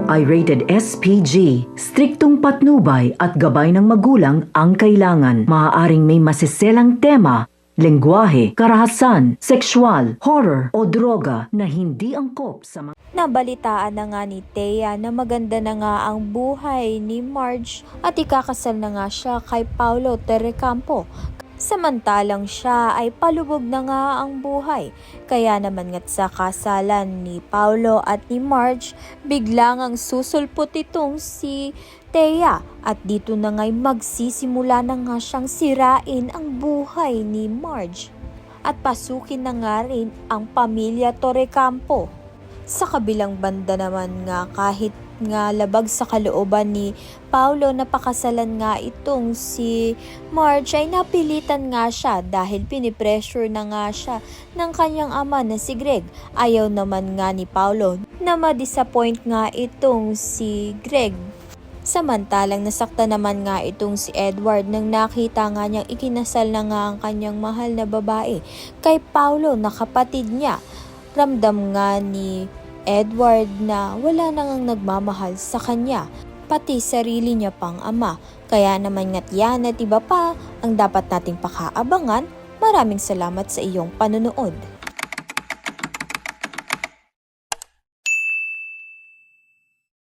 ito ay rated SPG. Striktong patnubay at gabay ng magulang ang kailangan. Maaaring may masiselang tema, lengguwahe, karahasan, sexual, horror o droga na hindi angkop sa mga... Nabalitaan na nga ni Thea na maganda na nga ang buhay ni Marge at ikakasal na nga siya kay Paulo Terrecampo. Samantalang siya ay palubog na nga ang buhay. Kaya naman nga't sa kasalan ni Paulo at ni Marge, biglang ang susulpot itong si Thea. At dito na nga'y magsisimula na nga siyang sirain ang buhay ni Marge. At pasukin na nga rin ang pamilya Terrecampo. Sa kabilang banda naman nga, kahit nga labag sa kalooban ni Paulo na pakasalan nga itong si Marge, ay napilitan nga siya dahil pinipressure na nga siya ng kanyang ama na si Greg. Ayaw naman nga ni Paulo na ma-disappoint nga itong si Greg. Samantalang nasakta naman nga itong si Edward nang nakita nga niyang ikinasal na nga ang kanyang mahal na babae kay Paulo na kapatid niya. Ramdam nga ni Edward na wala nang nagmamahal sa kanya, pati sarili niya pang ama. Kaya naman nga't yan at iba pa ang dapat nating pakaabangan. Maraming salamat sa iyong panonood.